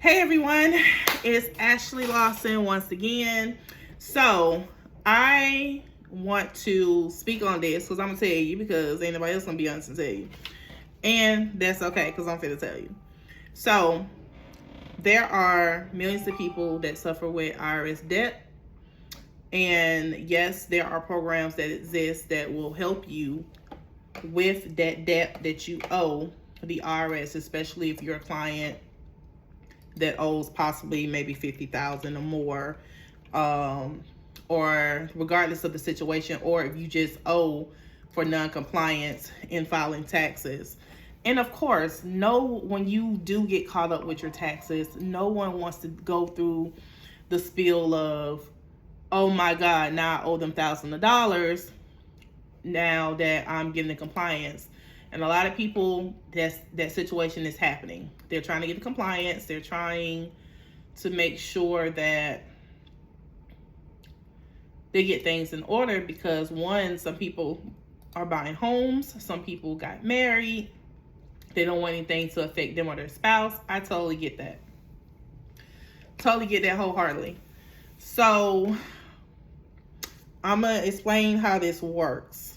Hey everyone, it's Ashley Lawson once again. So I want to speak on this because I'm gonna tell you, because ain't nobody else gonna be honest and tell you, and that's okay because I'm finna tell you. So there are millions of people that suffer with IRS debt, and yes, there are programs that exist that will help you with that debt that you owe the IRS, especially if you're a client that owes possibly maybe 50,000 or more, or regardless of the situation, or if you just owe for non-compliance in filing taxes. And of course, when you do get caught up with your taxes, no one wants to go through the spiel of, oh my God, now I owe them thousands of dollars now that I'm getting in compliance. And a lot of people, that situation is happening. They're trying to get in compliance. They're trying to make sure that they get things in order because, one, some people are buying homes. Some people got married. They don't want anything to affect them or their spouse. I totally get that. Totally get that wholeheartedly. So I'm going to explain how this works.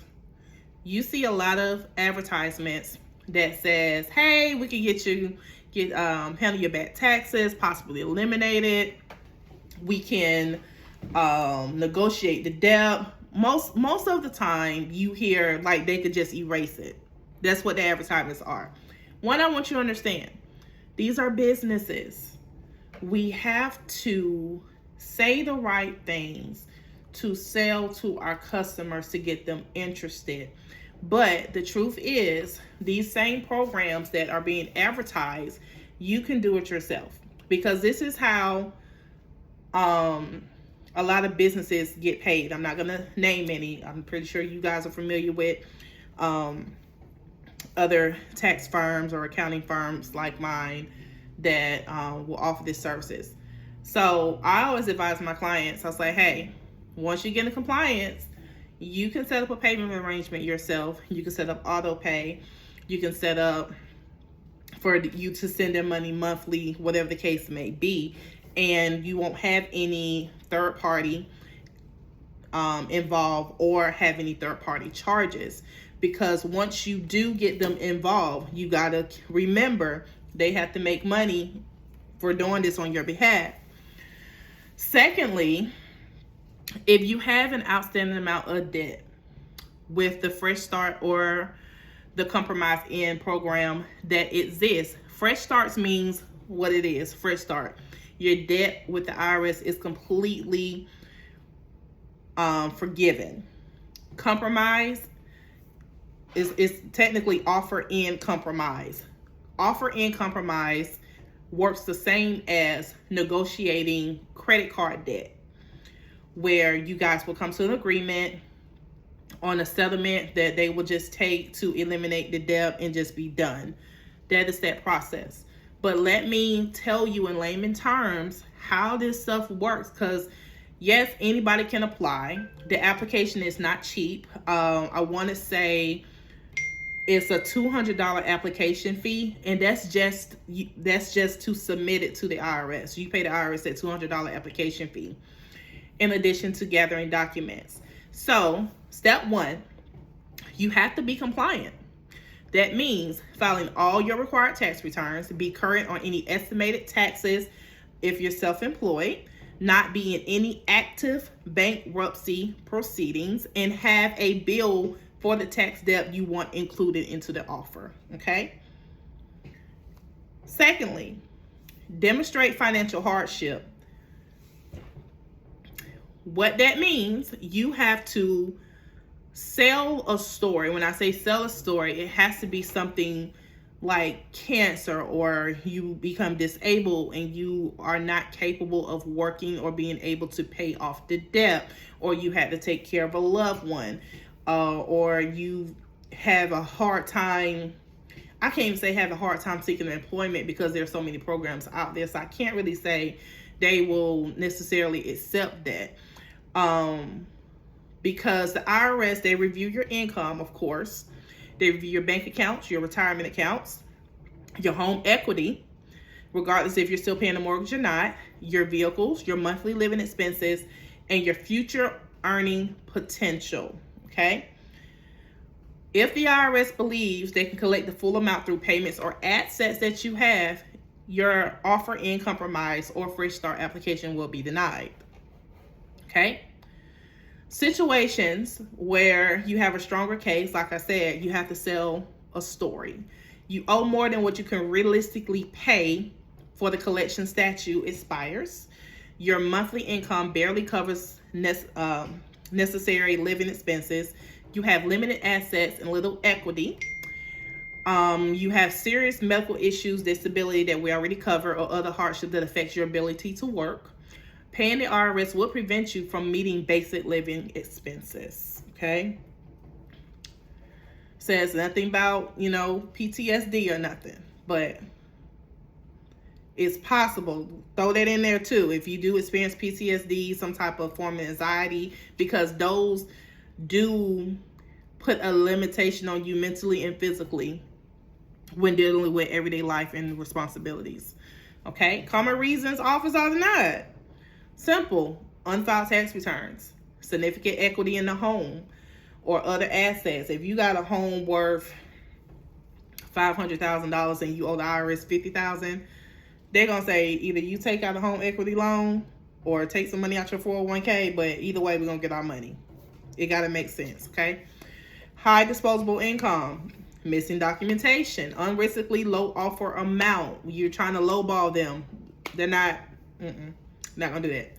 You see a lot of advertisements that says, hey, we can handle your back taxes, possibly eliminate it. We can negotiate the debt. Most of the time you hear like they could just erase it. That's what the advertisements are. One, I want you to understand, these are businesses. We have to say the right things to sell to our customers to get them interested. But the truth is, these same programs that are being advertised, you can do it yourself, because this is how a lot of businesses get paid. I'm not going to name any. I'm pretty sure you guys are familiar with other tax firms or accounting firms like mine that will offer these services. So I always advise my clients, I was like, hey, once you get in compliance, you can set up a payment arrangement yourself. You can set up auto pay. You can set up for you to send them money monthly, whatever the case may be. And you won't have any third party involved or have any third party charges. Because once you do get them involved, you got to remember they have to make money for doing this on your behalf. Secondly, if you have an outstanding amount of debt with the Fresh Start or the Compromise In program that exists, Fresh Starts means what it is, Fresh Start. Your debt with the IRS is completely forgiven. Compromise is technically Offer In Compromise. Offer In Compromise works the same as negotiating credit card debt, where you guys will come to an agreement on a settlement that they will just take to eliminate the debt and just be done. That is that process. But let me tell you in layman terms how this stuff works, because yes, anybody can apply. The application is not cheap. I want to say it's a $200 application fee, and that's just to submit it to the IRS. You pay the IRS that $200 application fee, in addition to gathering documents. So, step one, you have to be compliant. That means filing all your required tax returns, be current on any estimated taxes if you're self-employed, not be in any active bankruptcy proceedings, and have a bill for the tax debt you want included into the offer, okay? Secondly, demonstrate financial hardship. What that means, you have to sell a story. When I say sell a story, it has to be something like cancer, or you become disabled and you are not capable of working or being able to pay off the debt, or you had to take care of a loved one, or you have a hard time. I can't even say have a hard time seeking employment because there's so many programs out there. So I can't really say they will necessarily accept that. Because the IRS, they review your income, of course. They review your bank accounts, your retirement accounts, your home equity, regardless if you're still paying the mortgage or not, your vehicles, your monthly living expenses, and your future earning potential, okay? If the IRS believes they can collect the full amount through payments or assets that you have, your offer in compromise or fresh start application will be denied, okay? Situations where you have a stronger case, like I said, you have to sell a story. You owe more than what you can realistically pay for the collection statute expires. Your monthly income barely covers necessary living expenses. You have limited assets and little equity. You have serious medical issues, disability that we already covered, or other hardship that affects your ability to work. Paying the IRS will prevent you from meeting basic living expenses, okay? Says nothing about, PTSD or nothing, but it's possible. Throw that in there too. If you do experience PTSD, some type of form of anxiety, because those do put a limitation on you mentally and physically when dealing with everyday life and responsibilities. Okay? Common reasons offers are denied. Simple. Unfiled tax returns, significant equity in the home or other assets. If you got a home worth $500,000 and you owe the IRS $50,000, they're gonna say either you take out a home equity loan or take some money out your 401k, but either way we're gonna get our money. It gotta make sense, okay? High disposable income, missing documentation, unrealistically low offer amount. You're trying to lowball them. They're not gonna do that.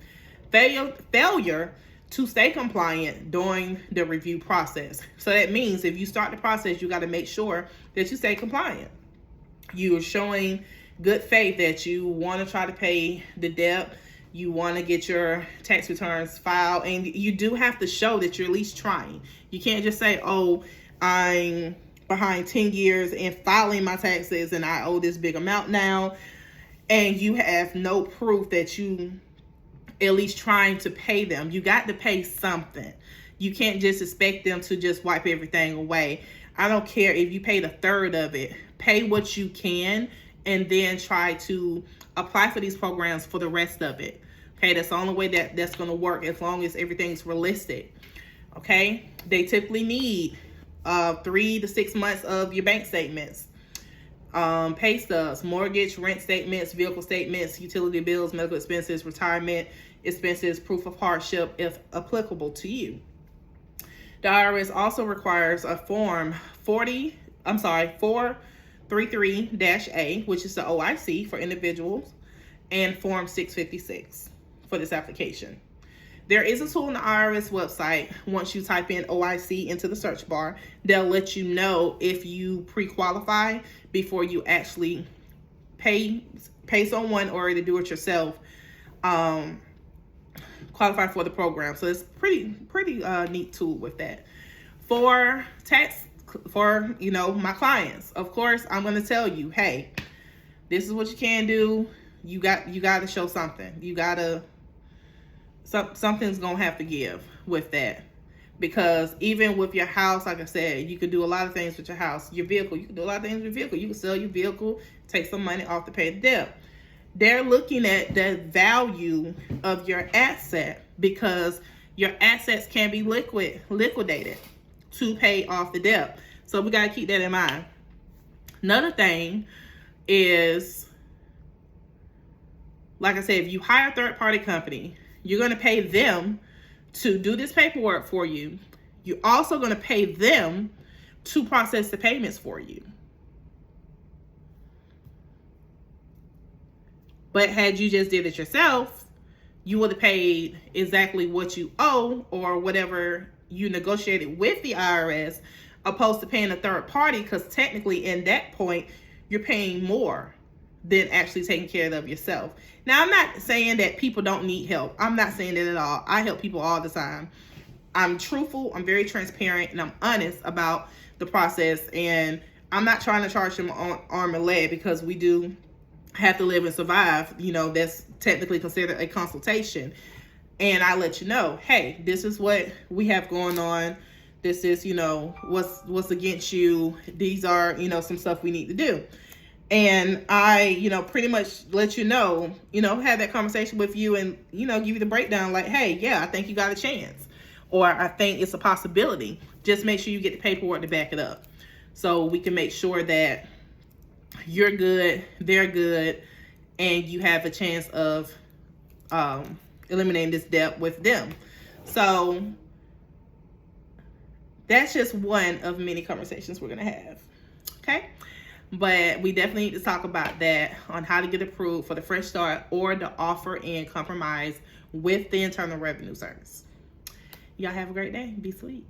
Failure to stay compliant during the review process. So that means if you start the process, you got to make sure that you stay compliant. You are showing good faith that you want to try to pay the debt. You want to get your tax returns filed, and you do have to show that you're at least trying. You can't just say, oh, I'm behind 10 years in filing my taxes and I owe this big amount now, and you have no proof that you at least trying to pay them. You got to pay something. You can't just expect them to just wipe everything away. I don't care if you paid a third of it. Pay what you can and then try to apply for these programs for the rest of it. Okay, that's the only way that's going to work, as long as everything's realistic. Okay, they typically need 3 to 6 months of your bank statements, pay stubs, mortgage, rent statements, vehicle statements, utility bills, medical expenses, retirement expenses, proof of hardship if applicable to you. The IRS also requires a Form 433-A, which is the OIC for individuals, and Form 656 for this application. There is a tool on the IRS website. Once you type in OIC into the search bar, they'll let you know if you pre-qualify before you actually pay someone or to do it yourself, qualify for the program. So it's pretty neat tool with that. For my clients, of course, I'm going to tell you, hey, this is what you can do. You got to show something. Something's going to have to give with that. Because even with your house, like I said, you can do a lot of things with your house. Your vehicle, you can do a lot of things with your vehicle. You can sell your vehicle, take some money off to pay the debt. They're looking at the value of your asset, because your assets can be liquidated to pay off the debt. So we got to keep that in mind. Another thing is, like I said, if you hire a third-party company, you're going to pay them to do this paperwork for you. You're also going to pay them to process the payments for you. But had you just did it yourself, you would have paid exactly what you owe or whatever you negotiated with the IRS, opposed to paying a third party, because technically in that point, you're paying more than actually taking care of yourself. Now, I'm not saying that people don't need help. I'm not saying that at all. I help people all the time. I'm truthful, I'm very transparent, and I'm honest about the process. And I'm not trying to charge them on arm and leg, because we do have to live and survive. That's technically considered a consultation. And I let you know, hey, this is what we have going on. This is, what's against you. These are, some stuff we need to do. And I, pretty much let you know, have that conversation with you and, give you the breakdown like, hey, yeah, I think you got a chance. Or I think it's a possibility. Just make sure you get the paperwork to back it up. So we can make sure that you're good, they're good, and you have a chance of eliminating this debt with them. So that's just one of many conversations we're going to have. Okay? But we definitely need to talk about that on how to get approved for the Fresh Start or the Offer and Compromise with the Internal Revenue Service. Y'all have a great day. Be sweet.